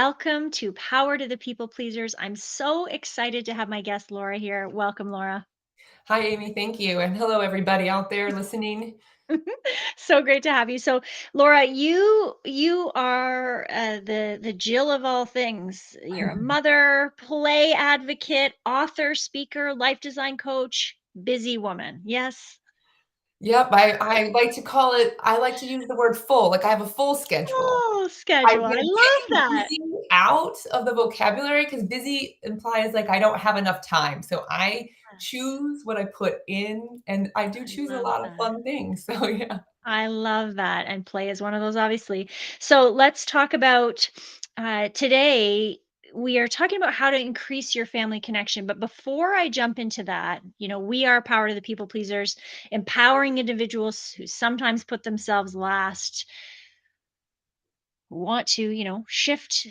Welcome to Power to the People Pleasers. I'm so excited to have my guest Laura here. Welcome, Laura. Hi, Amy. Thank you. And hello, everybody out there listening. So great to have you. So, Laura, you are the Jill of all things. You're a mother, play advocate, author, speaker, life design coach, busy woman. Yes. Yep, I like to call it, I like to use the word full, like I have a full schedule. Oh, I'm schedule. I gonna love take that. busy out of the vocabulary because busy implies like I don't have enough time. So I Yes. choose what I put in, and I do I choose a love lot of that. fun things. So yeah. I love that, and play is one of those, obviously. So let's talk about today. We are talking about how to increase your family connection. But before I jump into that, we are Power to the People Pleasers, empowering individuals who sometimes put themselves last, who want to, shift.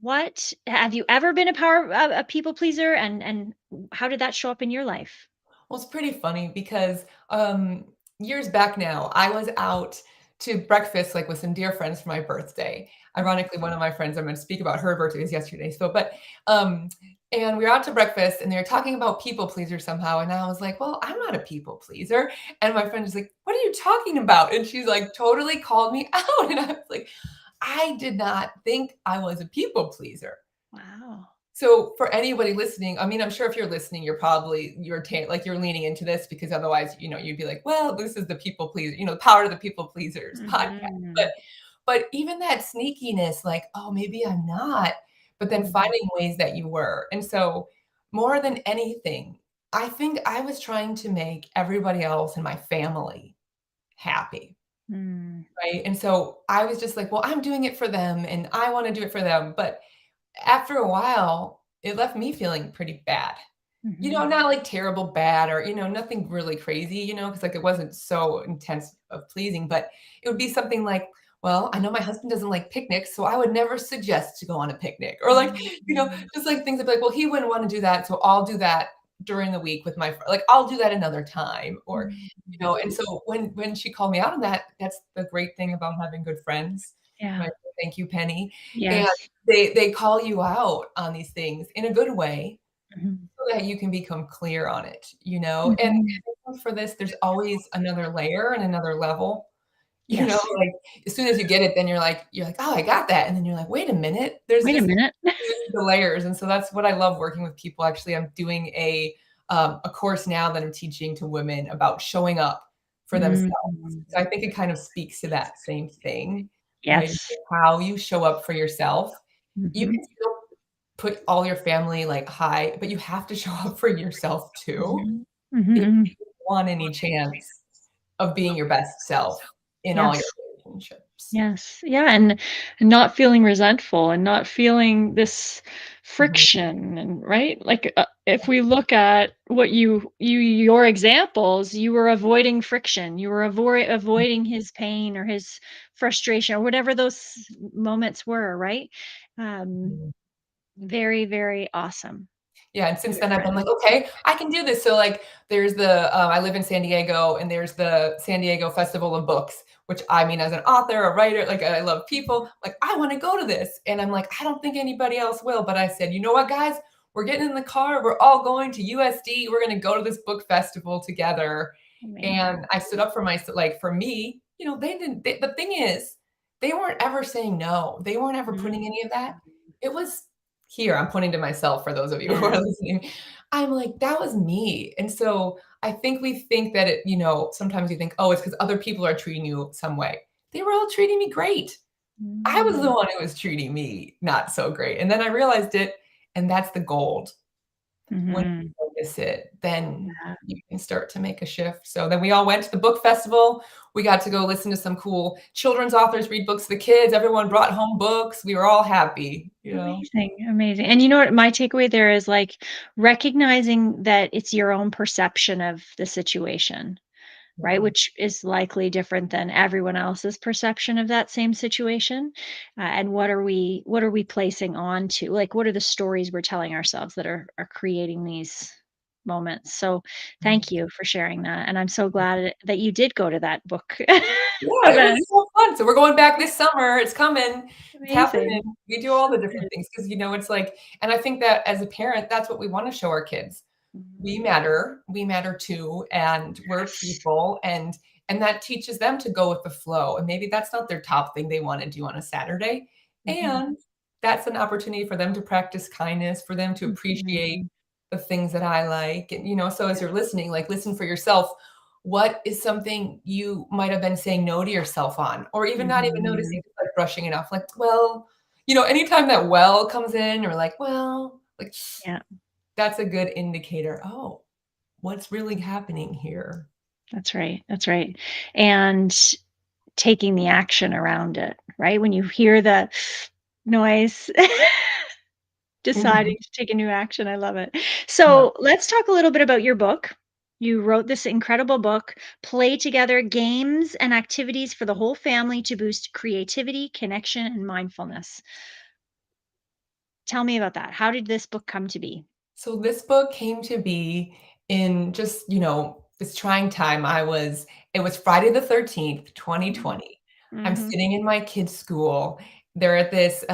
What have you ever been a people pleaser, and how did that show up in your life? Well, it's pretty funny because, years back now, I was out to breakfast, like, with some dear friends for my birthday. Ironically, one of my friends I'm gonna speak about, her birthday is yesterday, and we were out to breakfast, and they were talking about people pleasers somehow, and I was like, "Well, I'm not a people pleaser," and my friend was like, "What are you talking about?" And she's, like, totally called me out, and I was like, "I did not think I was a people pleaser." Wow. So for anybody listening, I mean, I'm sure if you're listening, you're leaning into this because otherwise, you'd be like, well, this is the people pleaser, power to the people pleasers podcast. But Hmm. but even that sneakiness, like, oh, maybe I'm not, but then Hmm. finding ways that you were. And so more than anything, I think I was trying to make everybody else in my family happy. Hmm. Right. And so I was just like, well, I'm doing it for them and I want to do it for them. But after a while, it left me feeling pretty bad. Hmm. Not like terrible bad or, nothing really crazy, because like it wasn't so intense of pleasing, but it would be something like, well, I know my husband doesn't like picnics, so I would never suggest to go on a picnic. Or like, Mhm. just like things that be like, well, he wouldn't want to do that, so I'll do that during the week with my friend. Like I'll do that another time. Or, Mhm. and so when she called me out on that, that's the great thing about having good friends. Yeah. Right. Thank you, Penny. And Yes. they call you out on these things in a good way Mhm. so that you can become clear on it. And Mhm. for this, there's always another layer and another level, Yes. like, as soon as you get it, then you're like, "Oh, I got that," and then you're like, "Wait a minute, there's Wait a just minute. the layers," and so that's what I love working with people. Actually, I'm doing a course now that I'm teaching to women about showing up for themselves. Mhm. So I think it kind of speaks to that same thing, right? Yes. How you show up for yourself. You Mhm. can still put all your family, like, high, but you have to show up for yourself too Mhm. if Mhm. you want any chance of being your best self in all your Yes. relationships. Yes. Yeah, and not feeling resentful and not feeling this Mhm. friction, and right? Like, if we look at what your examples, you were avoiding friction. You were avoiding his pain or his frustration or whatever those moments were, right? Um, Mhm. Very, very awesome. Yeah, and since Your then I've been friend. like, "Okay, I can do this." So, like, there's I live in San Diego, and there's the San Diego Festival of Books, which I mean, as an author, a writer, like, I love people, like, I wanna go to this, and I'm like, "I don't think anybody else will," but I said, "You know what, guys? We're getting in the car, we're all going to USD, we're gonna go to this book festival together," Amazing. and I stood up for like, for me, the thing is, they weren't ever saying no, they weren't ever putting Mhm. any of that. It was here, I'm pointing to myself for those of you who Yeah. are listening. I'm like, "That was me." And so I think we think that sometimes you think, "Oh, it's because other people are treating you some way." They were all treating me great. I was the Mm. one who was treating me not so great, and then I realized it, and that's the gold. When Mhm. you notice it, then Yeah. you can start to make a shift. So then we all went to the book festival. We got to go listen to some cool children's authors read books to the kids. Everyone brought home books. We were all happy. Amazing, amazing. And you know what? My takeaway there is like recognizing that it's your own perception of the situation, right? Yeah. Which is likely different than everyone else's perception of that same situation. And what are we placing on to? Like, what are the stories we're telling ourselves that are creating these? moments. So Mhm. thank you for sharing that. And I'm so glad that you did go to that book Yeah, it was event. so fun. So we're going back this summer. It's coming. It's happening. Amazing. We do all the different Good. things because, it's like and I think that as a parent, that's what we wanna show our kids. Mhm. We matter too, and we're Yes. people, and that teaches them to go with the flow, and maybe that's not their top thing they wanna do on a Saturday, Mhm. and that's an opportunity for them to practice kindness, for them to appreciate Mhm. the things that I like, and, so as you're listening, like, listen for yourself. What is something you might have been saying no to yourself on, or even not even noticing, Mhm. just, like, brushing it off, like, "Well," anytime that "well" comes in or like, "Well," like, Yeah, that's a good indicator, "Oh, what's really happening here?" that's right. That's right. And taking the action around it, right? When you hear the noise, Mhm. deciding to take a new action. I love it. Yeah. So let's talk a little bit about your book. You wrote this incredible book, Play Together Games and Activities for the Whole Family to Boost Creativity, Connection, and Mindfulness. Tell me about that. How did this book come to be? So this book came to be in just, this trying time. It was Friday the 13th, 2020. I'm Mm-hmm. sitting in my kids' school. They're at this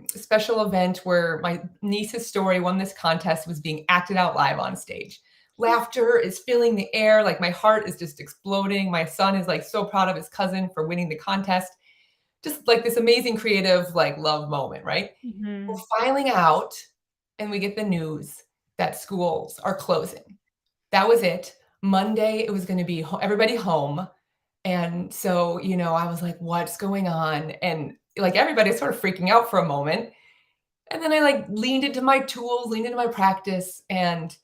special event where my niece's story won this contest, was being acted out live on stage. Laughter is filling the air. Like my heart is just exploding. My son is like so proud of his cousin for winning the contest. Just like this amazing creative, like love moment, right? Mm-hmm. We're filing out and we get the news that schools are closing. That was it. Monday, it was gonna be everybody home, and so, I was like, "What's going on?" And, like, everybody's sort of freaking out for a moment, and then I, like, leaned into my tools, leaned into my practice, and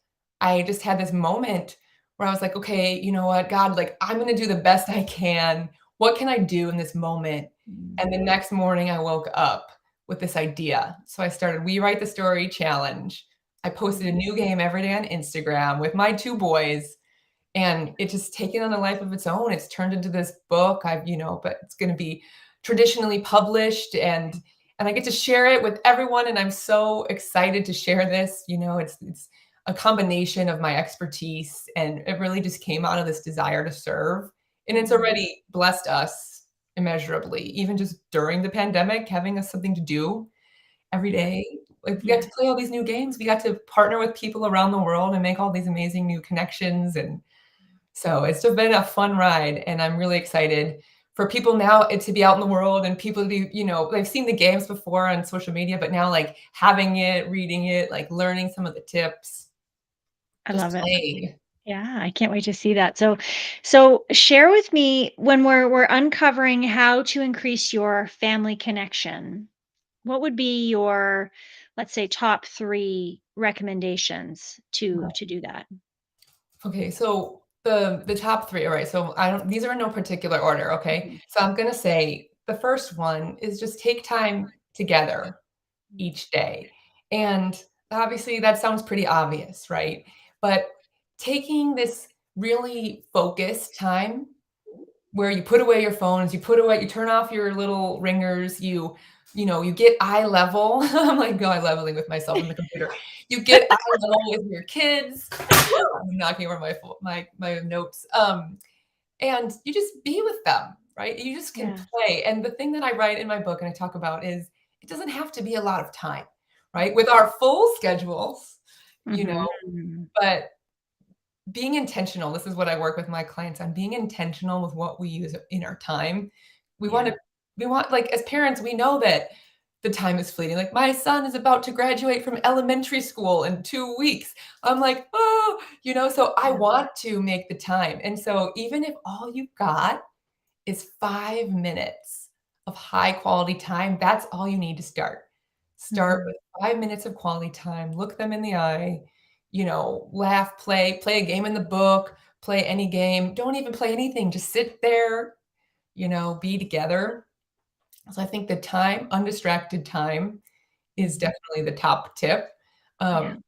I just had this moment where I was like, "Okay, you know what, God, like, I'm gonna do the best I can. What can I do in this moment?" And the next morning, I woke up with this idea. So I started We Write the Story challenge. I posted a new game every day on Instagram with my 2 boys, and it just taken on a life of its own. It's turned into this book. But it's gonna be traditionally published, and I get to share it with everyone, and I'm so excited to share this. It's a combination of my expertise, and it really just came out of this desire to serve, and it's Mm-hmm. already blessed us immeasurably, even just during the pandemic, having us something to do every Yeah. day. Like, we got Yeah. to play all these new games. We got to partner with people around the world and make all these amazing new connections, and so it's just been a fun ride, and I'm really excited for people now to be out in the world and people to be, they've seen the games before on social media, but now like having it, reading it, like learning some of the tips, I just love it. playing. Yeah, I can't wait to see that. So share with me when we're uncovering how to increase your family connection. What would be your, let's say, top 3 recommendations to do that? Okay, so the top 3, all right, so I don't these are in no particular order, okay? Mhm. So I'm gonna say the first one is just take time together each day. And obviously, that sounds pretty obvious, right? But taking this really focused time where you put away your phones, you turn off your little ringers, you get eye level. I'm like, eye leveling with myself in the computer. You get eye level with your kids. I'm knocking over my notes. And you just be with them, right? You just can Yeah. play. And the thing that I write in my book and I talk about is it doesn't have to be a lot of time, right? With our full schedules, you know, Mhm. but being intentional, this is what I work with my clients on, being intentional with what we use in our time. We want Yeah. to we want like as parents, we know that the time is fleeting. Like my son is about to graduate from elementary school in 2 weeks. I'm like, "Oh," so I Yeah. want to make the time. And so even if all you've got is 5 minutes of high quality time, that's all you need to start. Start Mhm. with 5 minutes of quality time, look them in the eye, laugh, play a game in the book, play any game. Don't even play anything, just sit there, be together. So I think the time, undistracted time is Mhm. definitely the top tip. Yeah. Um,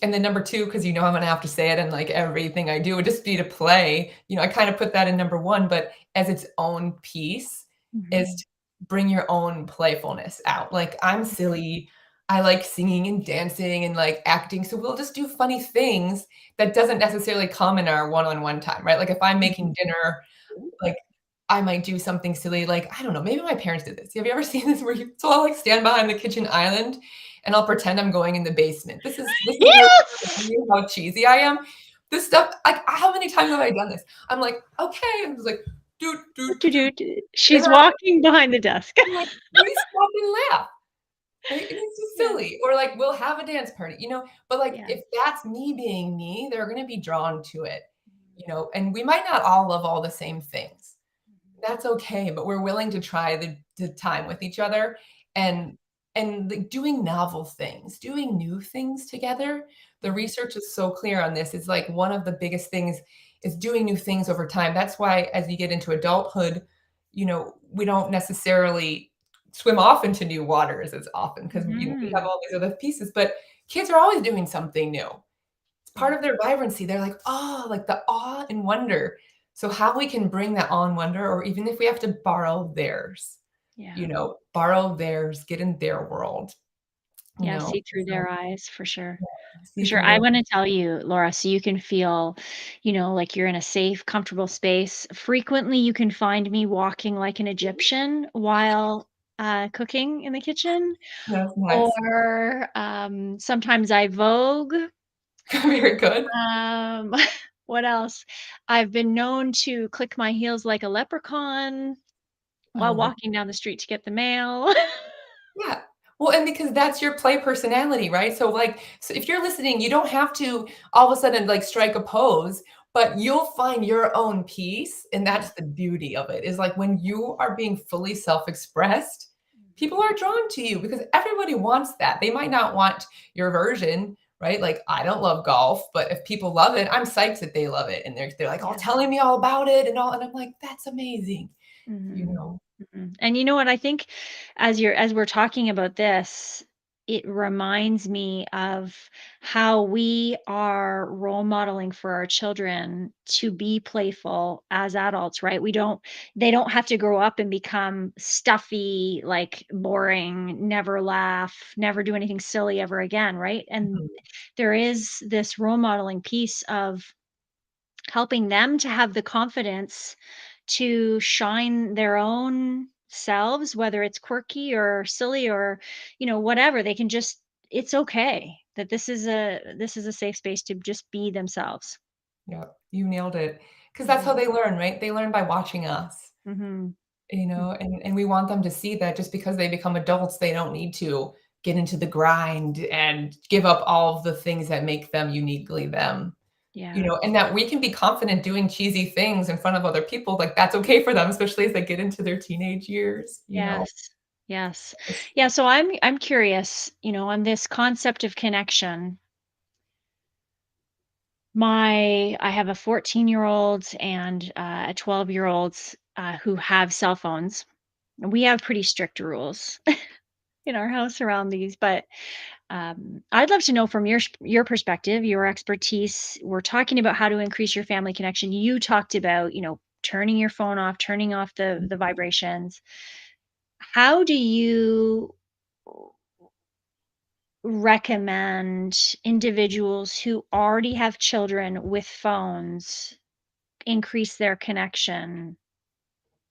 and then number 2, because I'm gonna have to say it in, like, everything I do, would just be to play. I kinda put that in number 1, but as its own piece is Mhm. to bring your own playfulness out. Like, I'm silly, I like singing and dancing and, like, acting, so we'll just do funny things that doesn't necessarily come in our one-on-one time, right? Like, if I'm Mhm. making dinner, like, I might do something silly, like, I don't know, maybe my parents did this. Have you ever seen this where you so I'll, like, stand behind the kitchen island, and I'll pretend I'm going in the basement. This is really Yes! how cheesy I am. This stuff like, how many times have I done this? I'm like, "Okay," I'm just like, "Doot, doot, doot," and She's walking behind the desk. I'm like, "Please stop and laugh." Right? And it's just Yes. silly. Or like we'll have a dance party, but like Yeah. if that's me being me, they're gonna be drawn to it, and we might not all love all the same things. Mhm. That's okay, but we're willing to try the time with each other Yeah. and like doing novel things, doing new things together. The Mhm. research is so clear on this. It's like one of the biggest things is doing new things over time. That's why as you get into adulthood, we don't necessarily swim off into new waters as often because we have Mhm. all these other pieces, but kids are always doing something new. It's Yeah. part of their vibrancy. They're like, "Oh," like the awe and wonder. So how we can bring that awe and wonder, or even if we have to Yeah. borrow theirs, get in their world, Yeah, see through so their eyes for sure. For see sure. through I their wanna tell you, Laura, so you can feel, like you're in a safe, comfortable space. Frequently, you can find me walking like an Egyptian while, cooking in the kitchen, that's nice. or, sometimes I vogue. Very good. Um, what else? I've been known to click my heels like a leprechaun while Oh, walking down the street to get the mail. yeah. Well, and because that's your play personality, right? So, like, so if you're listening, you don't have to all of a sudden like strike a pose, but you'll find your own piece, and Yeah. that's the beauty of it. Is like when you are being fully self-expressed, people Mhm. are drawn to you because everybody wants that. They might not want your version, right? Like, I don't love golf, but if people love it, I'm psyched that they love it, and they're like all Yeah. telling me all about it and all, and I'm like, that's amazing, you Mhm. know. Mhm. And you know what? I think as we're talking about this, it reminds me of how we are role modeling for our children to be playful as adults, right? They don't have to grow up and become stuffy, like boring, never laugh, never do anything silly ever again, right? And Mhm. there is this role modeling piece of helping them to have the confidence to shine their own selves, whether it's quirky or silly or, whatever. They can just it's okay that this is a safe space to just be themselves. Yeah, you nailed it. Because that's how Mhm. they learn, right? They learn by watching us, Mhm. and we want them to see that just because they become adults, they don't need to get into the grind and give up all of the things that make them uniquely them, Yeah. and that we can be confident doing cheesy things in front of other people, like, that's okay for them, especially as they get into their teenage years. Yes. Yes. It's Yeah, so I'm curious, on this concept of connection. I have a 14-year-old and a 12-year-old who have cell phones. We have pretty strict rules in our house around these, but I'd love to know from your perspective, your expertise. We're talking about how to increase your family connection. You talked about, turning your phone off, turning off the vibrations. How do you recommend individuals who already have children with phones increase their connection?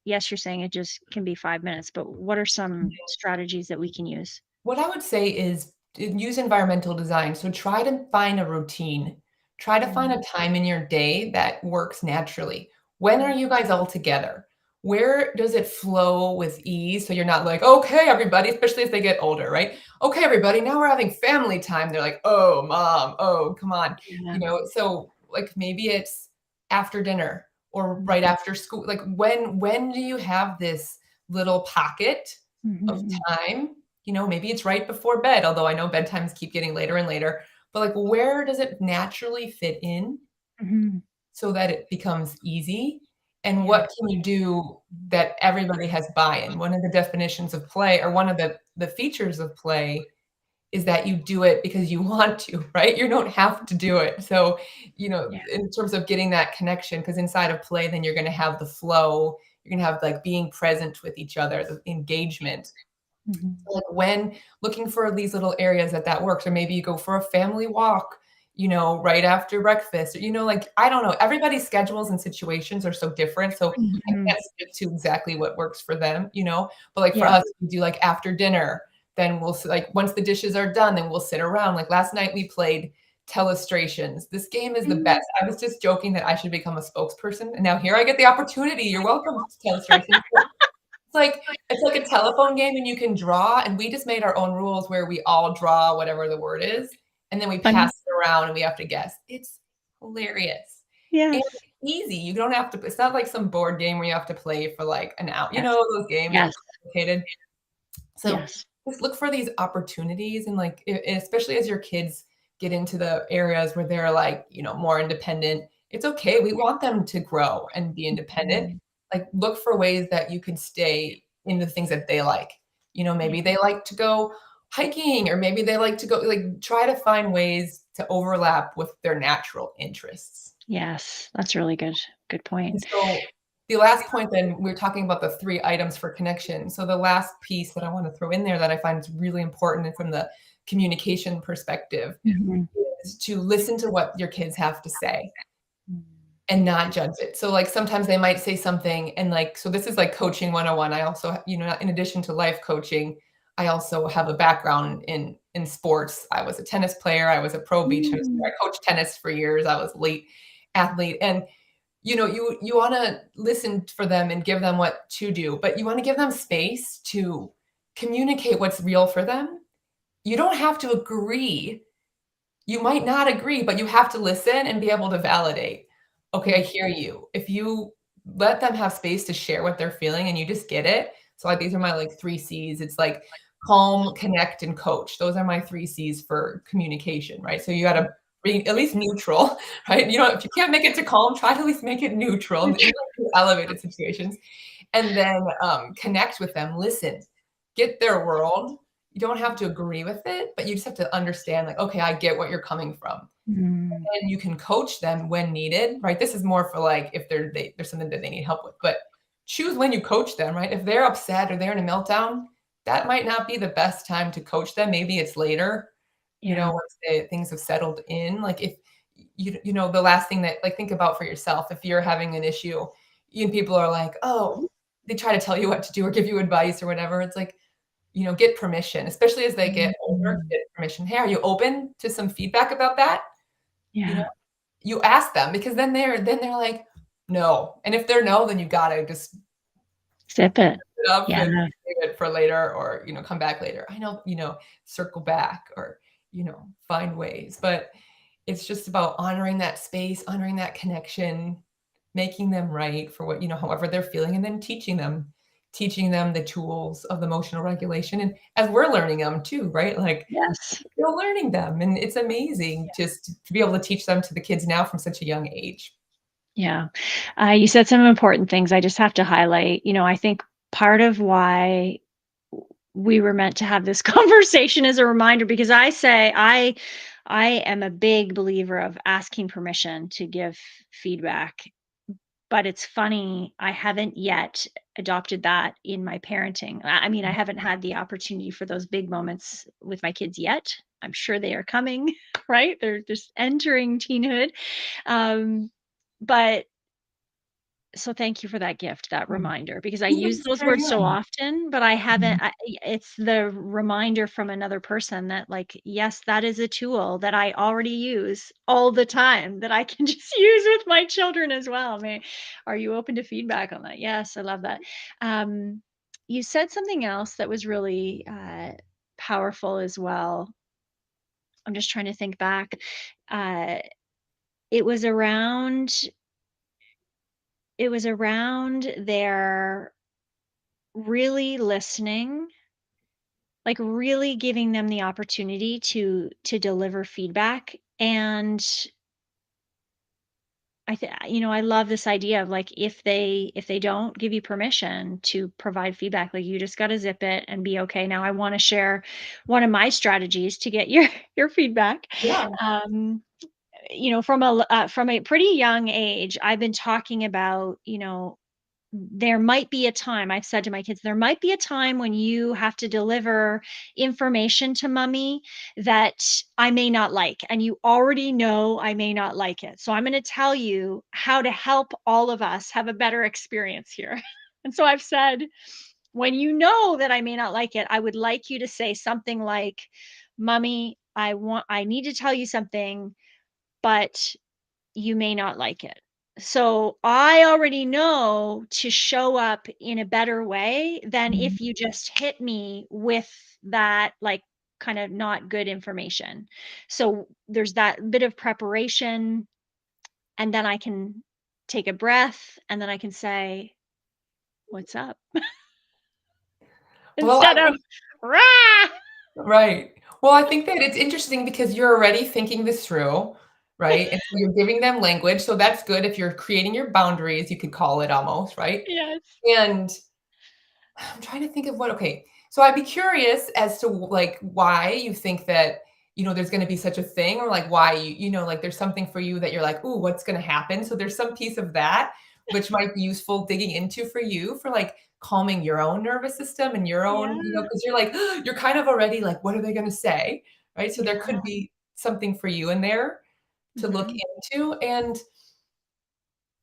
Yes, you're saying it just can be 5 minutes, but what are some strategies that we can use? What I would say is use environmental design. So try to find a routine. Try to find Mm, a time in your day that works naturally. When are mm, you guys all together? Where does it flow with ease? So you're not like, okay, everybody, especially as they get older, right? Okay, everybody, now we're having family time. They're like, oh, mom, oh, come on. yeah. So like maybe it's after dinner or Mm, right after school. Like when do you have this little pocket of mhm, time? Maybe it's right before bed, although I know bedtimes keep getting later and later, but, like, where does it naturally fit in mhm. so that it becomes easy? And Yeah, what can you do that everybody has buy-in? One of the definitions of play or one of the features of play is that you do it because you want to, right? You don't have to do it. So, yeah, in terms of getting that connection, because inside of play, then you're gonna have the flow, you're gonna have, like, being present with each other, the engagement. Mhm. Like when looking for these little areas that works, or maybe you go for a family walk, right after breakfast, or, like, I don't know, everybody's schedules and situations are so different, so I Mhm. can't speak to exactly what works for them, but, like, for Yeah. us, we do, like, after dinner, then like, once the dishes are done, then we'll sit around, like, last night we played Telestrations. This game is the Mm. best. I was just joking that I should become a spokesperson, and now here I get the opportunity. You're welcome, Telestrations. It's like a telephone game and you can draw, and we just made our own rules where we all draw whatever the word is, and then we pass Funny. it around and we have to guess. It's hilarious and Yes. easy. You don't have to it's not like some board game where you have to play for, like, an hour. Yes. Those games are Yes. complicated. So Yes. just look for these opportunities and like especially as your kids get into the areas where they're like, more independent. It's okay. We want them to grow and be independent. Mhm. Like look for ways that you can stay in the things that they like. Yeah. Maybe they like to go hiking or maybe they like to go like try to find ways to overlap with their natural interests. Yes. That's really good. Good And point. so the last point then, we're talking about the 3 items for connection. So the last piece that I wanna throw in there that I find is really important and from the communication perspective Mhm. is to listen to what your kids have to say Mm. and not judge it. So, like, sometimes they might say something and, like so this is, like, coaching 101. I also in addition to life coaching, I also have a background in sports. I was a tennis player, I was a pro beach host, Mm. I coached tennis for years, I was elite athlete, and you wanna listen for them and give them what to do, but you wanna give them space to communicate what's real for them. You don't have to agree. You might not agree, but you have to listen and be able to validate. "Okay, I Mm. hear you." If you let them have space to share what they're feeling and you just get it, so, like, these are my, like, 3 Cs. It's like calm, connect, and coach. Those are my 3 Cs for communication, right? So you gotta be at least neutral, right? If you can't make it to calm, try to at least make it neutral in elevated situations, and then, connect with them, listen, get their world. You don't have to agree with it, but you just have to understand, like, "Okay, I get what you're coming from." Mm. And you can coach them when needed, right? This is more for, like, if there's something that they need help with, but choose when you coach them, right? If they're upset or they're in a meltdown, that might not be the best time to coach them. Maybe it's later, Yeah. once things have settled in. Like, if the last thing that like, think about for yourself, if you're having an issue and people are like, "Oh," they try to tell you what to do or give you advice or whatever, it's like, get permission, especially as they get older, Mhm. get permission. "Hey, are you open to some feedback about that?" You know? Yeah. You ask them because then they're like, "No." And if they're no, then you gotta just Zip it. it up Yeah. and save it for later or, come back later. I know, circle back or, find ways, but it's just about honoring that space, honoring that connection, making them right for what however they're feeling, and then teaching them the tools of emotional regulation, and as we're learning them too, right? Like, Yes. still learning them, and it's amazing just to be able to teach them to the kids now from such a young age. Yeah. You said some important things I just have to highlight. I think part of why we were meant to have this conversation is a reminder because I am a big believer of asking permission to give feedback. But it's funny, I haven't yet adopted that in my parenting. I mean, I haven't had the opportunity for those big moments with my kids yet. I'm sure they are coming, right? They're just entering teenhood. Um, but so thank you for that gift, that Mm. reminder, because I Even use those very words so young. often, but I Mhm. haven't it's the reminder from another person that, like, yes, that is a tool that I already use all the time that I can just use with my children as well. Are you open to feedback on that? Yes, I love that. Um, you said something else that was really, powerful as well. I'm just trying to think back. Uh, it was around it was around their really listening, like really giving them the opportunity to deliver feedback. And I love this idea of like if they don't give you permission to provide feedback, like you just got to zip it and be okay. Now I want to share one of my strategies to get your your feedback. Yeah. Um from a pretty young age, I've been talking about, there might be a time, I've said to my kids, there might be a time when you have to deliver information to mommy that I may not like, and you already know I may not like it. So I'm going to tell you how to help all of us have a better experience here. And so I've said, when you know that I may not like it, I would like you to say something like, Mommy, I need to tell you something, but you may not like it. So I already know to show up in a better way than Mhm. if you just hit me with that, like, kind of not good information. So there's that bit of preparation, and then I can take a breath, and then I can say, "What's up?" Well, Instead I of, think "Rah!" right. Well, I think that it's interesting because you're already thinking this through, right? And so you're giving them language, so that's good if you're creating your boundaries, you could call it almost, right? Yes. And I'm trying to think of what okay. So I'd be curious as to like why you think that, there's going to be such a thing or like why like there's something for you that you're like, "Ooh, what's going to happen?" So there's some piece of that which might be useful digging into for you for like calming your own nervous system and your own, Yeah. because you're like you're kind of already like, what are they going to say? Right? So there Yeah. could be something for you in there to look Mhm. into. And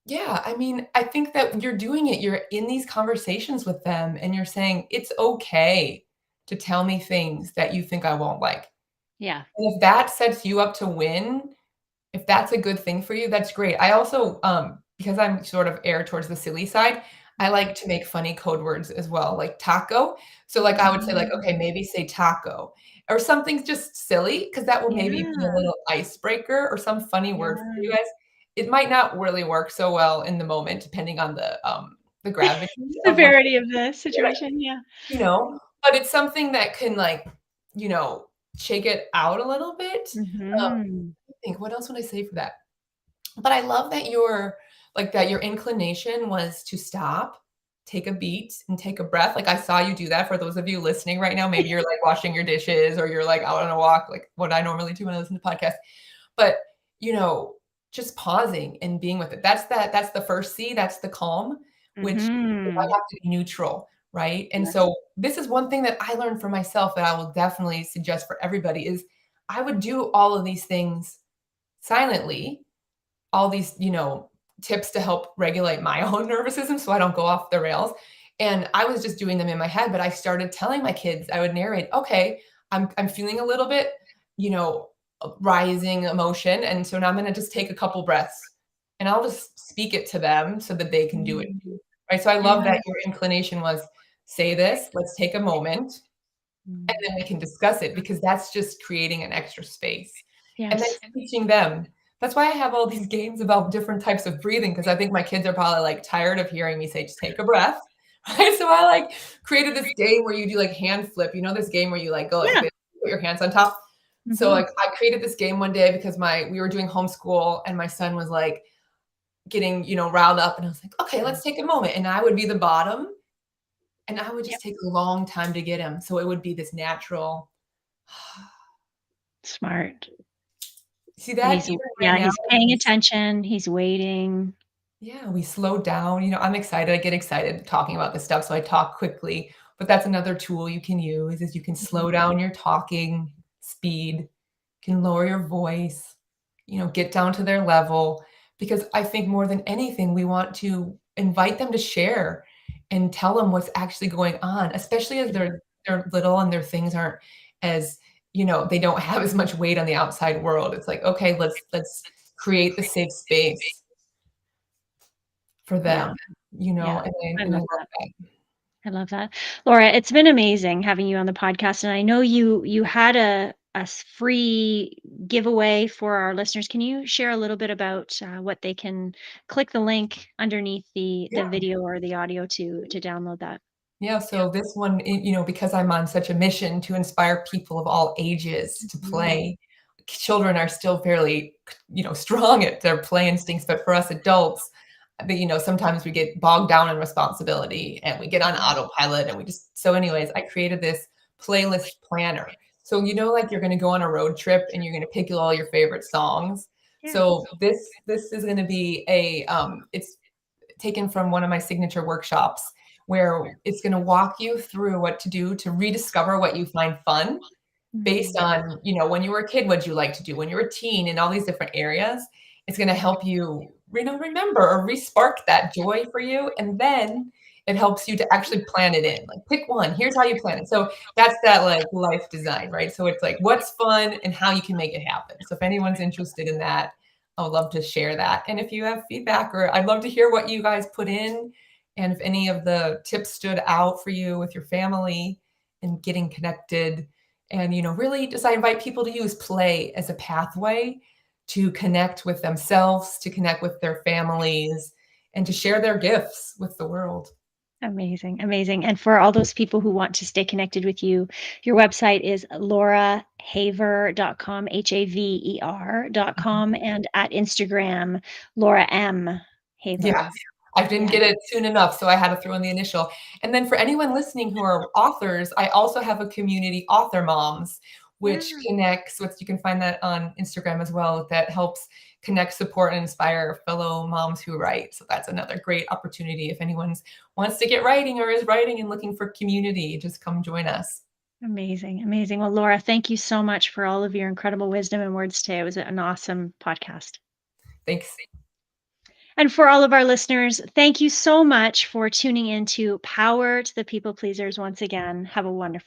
yeah, I mean, I think that you're doing it. You're in these conversations with them and you're saying, "It's okay to tell me things that you think I won't like." Yeah. And if that sets you up to win, if that's a good thing for you, that's great. I also, because I'm sort of air towards the silly side, I Mhm. like to make funny code words as well, like taco. So, like, I would say, like, "Okay, Mm. maybe say taco," or something just silly, because that will maybe be a Yeah. little icebreaker or some funny word for you Yeah. guys. It might not really work so well in the moment depending on the gravity of what Severity of the yeah, situation, yeah. but it's something that can, like, you know, shake it out a little bit. Um, Mhm. I think, what else would I say for that? But I love that your inclination was to stop, take a beat, and take a breath. Like, I saw you do that for those of you listening right now. Maybe you're, like, washing your dishes or you're, like, out on a walk, like what I normally do when I listen to podcasts. But, you know, just pausing and being with it. That's the first C, that's the calm, which I Mhm. have to be neutral, right? And Yes. so this is one thing that I learned for myself that I will definitely suggest for everybody is I would do all of these things silently, all these, tips to help regulate my own nervous system so I don't go off the rails. And I was just doing them in my head, but I started telling my kids, I would narrate, okay, I'm feeling a little bit, you know, rising emotion. And so now I'm gonna just take a couple breaths and I'll just speak it to them so that they can do it too. Mm. Right. So I love Yeah. that your inclination was say this, let's take a moment, and Mm. then we can discuss it because that's just creating an extra space. And then Yes. teaching them. That's why I have all these games about different types of breathing because I think my kids are probably like tired of hearing me say, just take a breath. Right. So I like created this game where you do like hand flip. You know, this game where you like go like Yeah. this, put your hands on top. So Mhm. like I created this game one day because we were doing homeschool and my son was like getting, riled up and I was like, okay, Yeah. let's take a moment. And I would be the bottom and I would Yep. just take a long time to get him. So it would be this natural Smart. see And that even right yeah, now, he's paying he's attention, he's waiting. yeah, we slow down, I'm excited, I get excited talking about this stuff, so I talk quickly, but that's another tool you can use is you can Mhm. slow down your talking speed, can lower your voice, get down to their level, because I think more than anything, we want to invite them to share and tell them what's actually going on, especially as Yeah. they're little and their things aren't as they don't have as much weight on the outside world. It's like, "Okay, let's create the safe space for Yeah. them," Yeah. I and I love love that. that. I love that. Laura, it's been amazing having you on the podcast, and I know you had a free giveaway for our listeners. Can you share a little bit about what they can click the link underneath the Yeah. video or the audio to download that? Yeah, so this one, because I'm on such a mission to inspire people of all ages to Mhm. play, children are still fairly, strong at their play instincts, but for us adults, sometimes we get bogged down in responsibility and we get on Mhm. autopilot and we just so anyways, I created this playlist planner. So, like you're gonna go on a road trip and you're gonna pick all your favorite songs. Yeah. So this is gonna be it's taken from one of my signature workshops where it's going to walk you through what to do to rediscover what you find fun based Mm. on, when you were a kid, what'd you like to do? When you were a teen in all these different areas, it's gonna help you, remember or re-spark that joy for you, and then it helps you to actually plan it in. Like, pick one, here's how you plan it. So that's that, like, life design, right? So it's like, what's fun and how you can make it happen. So if anyone's interested in that, I would love to share that. And if you have feedback, or I'd love to hear what you guys put in, and if any of the tips stood out for you with your family and getting connected. And, really just I invite people to use play as a pathway to connect with themselves, to connect with their families, and to share their gifts with the world. Amazing, amazing. And for all those people who want to stay connected with you, your website is laurahaver.com, HAVER.com, and at Instagram, Laura M. Haver. Yes. I didn't Yeah. get it soon enough, so I had to throw in the initial. And then for anyone listening who are authors, I also have a community, Author Moms, which Ah, connects with, you can find that on Instagram as well, that helps connect, support, and inspire fellow moms who write. So that's another great opportunity if anyone's wants to get writing or is writing and looking for community, just come join us. amazing, amazing. Well, Laura, thank you so much for all of your incredible wisdom and words today. It was an awesome podcast. Thanks. And for all of our listeners, thank you so much for tuning in to Power to the People Pleasers once again. Have a wonderful